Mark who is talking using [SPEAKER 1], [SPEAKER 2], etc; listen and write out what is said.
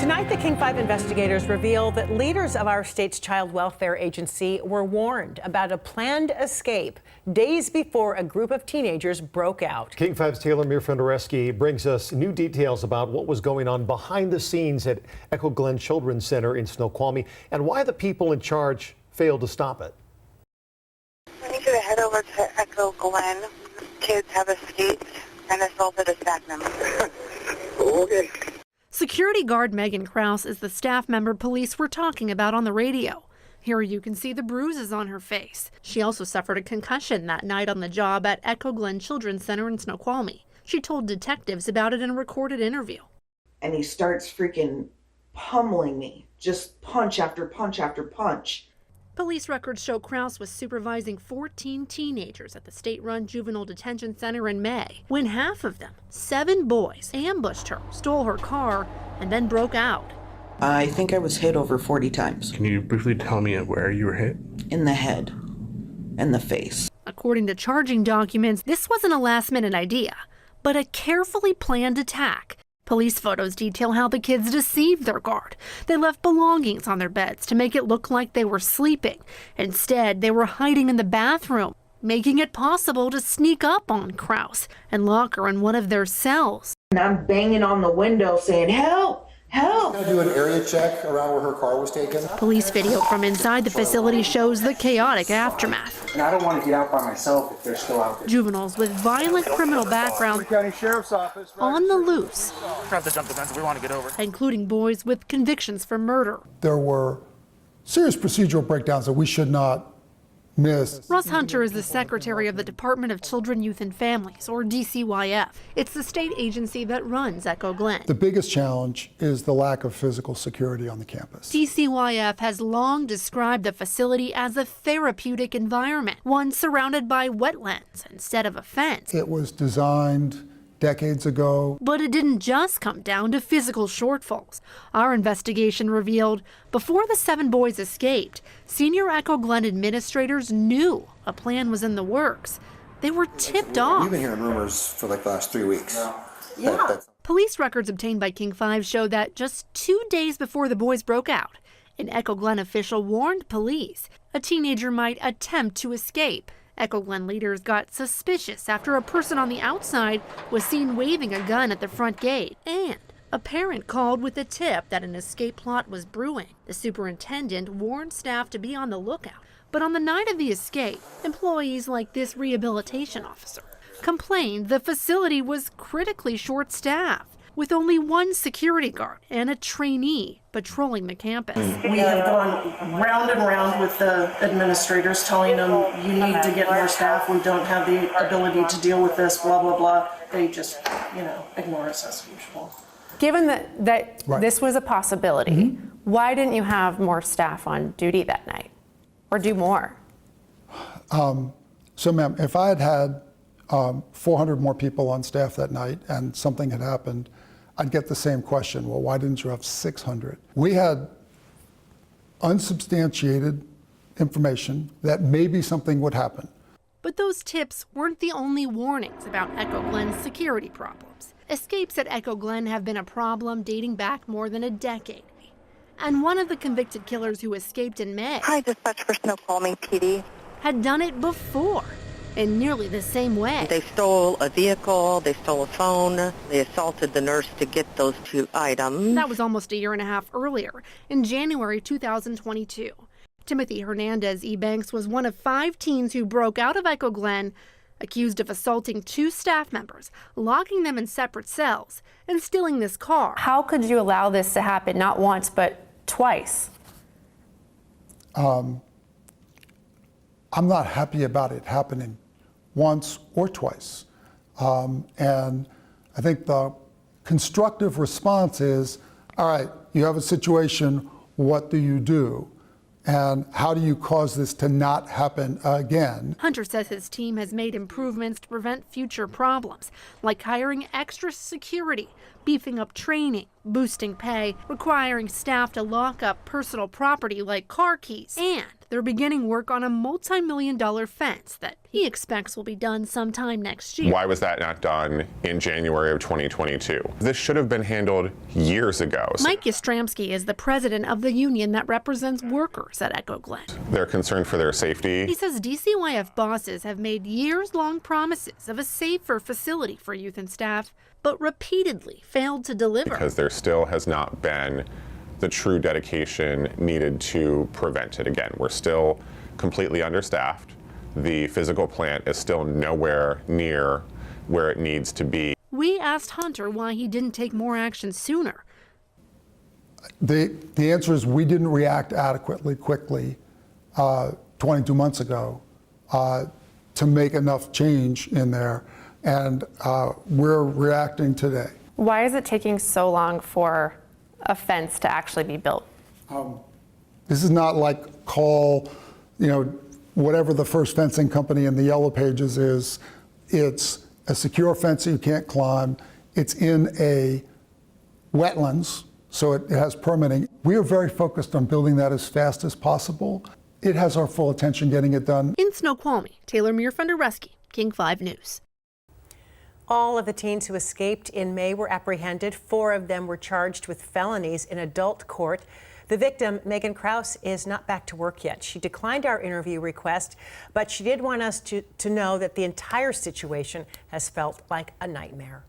[SPEAKER 1] Tonight, the King 5 investigators reveal that leaders of our state's child welfare agency were warned about a planned escape days before a group of teenagers broke out.
[SPEAKER 2] King 5's Taylor Mirfandareski brings us new details about what was going on behind the scenes at Echo Glen Children's Center in Snoqualmie and why the people in charge failed to stop it.
[SPEAKER 3] I need you to head over to Echo Glen. Kids have escaped and assaulted a staff member.
[SPEAKER 4] Okay.
[SPEAKER 5] Security guard Megan Krause is the staff member police were talking about on the radio. Here you can see the bruises on her face. She also suffered a concussion that night on the job at Echo Glen Children's Center in Snoqualmie. She told detectives about it in a recorded interview.
[SPEAKER 6] And he starts freaking pummeling me, just punch after punch after punch.
[SPEAKER 5] Police records show Krause was supervising 14 teenagers at the state-run juvenile detention center in May, when half of them, 7 boys, ambushed her, stole her car, and then broke out.
[SPEAKER 6] I think I was hit over 40 times.
[SPEAKER 4] Can you briefly tell me where you were hit?
[SPEAKER 6] In the head and the face.
[SPEAKER 5] According to charging documents, this wasn't a last-minute idea, but a carefully planned attack. Police photos detail how the kids deceived their guard. They left belongings on their beds to make it look like they were sleeping. Instead, they were hiding in the bathroom, making it possible to sneak up on Krause and lock her in one of their cells.
[SPEAKER 6] And I'm banging on the window saying, "Help! Help!"
[SPEAKER 7] Gonna do an area check around where her car was taken.
[SPEAKER 5] Police video from inside the facility shows the chaotic aftermath.
[SPEAKER 8] And I don't want to get out by myself if they're still out there.
[SPEAKER 5] Juveniles with violent criminal backgrounds
[SPEAKER 8] County Sheriff's Office.
[SPEAKER 5] on the loose,
[SPEAKER 8] Grab the jump defense. We want to get over.
[SPEAKER 5] including boys with convictions for murder.
[SPEAKER 9] There were serious procedural breakdowns that we should not miss.
[SPEAKER 5] Russ Hunter is the secretary of the Department of Children, Youth and Families, or DCYF. It's the state agency that runs Echo Glen.
[SPEAKER 9] The biggest challenge is the lack of physical security on the campus.
[SPEAKER 5] DCYF has long described the facility as a therapeutic environment, one surrounded by wetlands instead of a fence.
[SPEAKER 9] It was designed decades ago.
[SPEAKER 5] But it didn't just come down to physical shortfalls. Our investigation revealed before the 7 boys escaped, senior Echo Glen administrators knew a plan was in the works. They were tipped off.
[SPEAKER 7] We've been hearing rumors for like the last 3 weeks.
[SPEAKER 6] Yeah.
[SPEAKER 5] Police records obtained by King 5 show that just 2 days before the boys broke out, an Echo Glen official warned police a teenager might attempt to escape. Echo Glen leaders got suspicious after a person on the outside was seen waving a gun at the front gate. And a parent called with a tip that an escape plot was brewing. The superintendent warned staff to be on the lookout. But on the night of the escape, employees like this rehabilitation officer complained the facility was critically short-staffed, with only 1 security guard and a trainee patrolling the campus.
[SPEAKER 10] We have gone round and round with the administrators, telling them, you need to get more staff, we don't have the ability to deal with this, blah, blah, blah. They just, ignore us as usual.
[SPEAKER 11] Given that
[SPEAKER 9] Right.
[SPEAKER 11] this was a possibility, why didn't you have more staff on duty that night or do more?
[SPEAKER 9] So, ma'am, if I had 400 more people on staff that night and something had happened, I'd get the same question. Well, why didn't you have 600? We had unsubstantiated information that maybe something would happen.
[SPEAKER 5] But those tips weren't the only warnings about Echo Glen's security problems. Escapes at Echo Glen have been a problem dating back more than a decade. And one of the convicted killers who escaped in May
[SPEAKER 3] Hi, dispatch for Snoqualmie PD.
[SPEAKER 5] had done it before in nearly the same way.
[SPEAKER 3] They stole a vehicle, they stole a phone, they assaulted the nurse to get those 2 items.
[SPEAKER 5] That was almost a year and a half earlier, in January 2022. Timothy Hernandez Ebanks was one of 5 teens who broke out of Echo Glen, accused of assaulting 2 staff members, locking them in separate cells, and stealing this car.
[SPEAKER 11] How could you allow this to happen not once but twice?
[SPEAKER 9] I'm not happy about it happening once or twice. And I think the constructive response is, all right, you have a situation, what do you do? And how do you cause this to not happen again?
[SPEAKER 5] Hunter says his team has made improvements to prevent future problems, like hiring extra security, beefing up training, boosting pay, requiring staff to lock up personal property like car keys. And they're beginning work on a multi-million-dollar fence that he expects will be done sometime next year.
[SPEAKER 12] Why was that not done in January of 2022? This should have been handled years ago.
[SPEAKER 5] Mike Yastrzemski is the president of the union that represents workers at Echo Glen.
[SPEAKER 12] They're concerned for their safety.
[SPEAKER 5] He says DCYF bosses have made years-long promises of a safer facility for youth and staff, but repeatedly failed to deliver.
[SPEAKER 12] Because there still has not been the true dedication needed to prevent it. Again, we're still completely understaffed. The physical plant is still nowhere near where it needs to be.
[SPEAKER 5] We asked Hunter why he didn't take more action sooner.
[SPEAKER 9] The answer is we didn't react adequately quickly 22 months ago to make enough change in there, and we're reacting today.
[SPEAKER 11] Why is it taking so long for a fence to actually be built?
[SPEAKER 9] This is not like call, whatever the first fencing company in the Yellow Pages is. It's a secure fence that you can't climb. It's in a wetlands, so it has permitting. We are very focused on building that as fast as possible. It has our full attention getting it done.
[SPEAKER 5] In Snoqualmie, Taylor Muir-Fundereski, King 5 News.
[SPEAKER 1] All of the teens who escaped in May were apprehended. 4 of them were charged with felonies in adult court. The victim, Megan Krause, is not back to work yet. She declined our interview request, but she did want us to know that the entire situation has felt like a nightmare.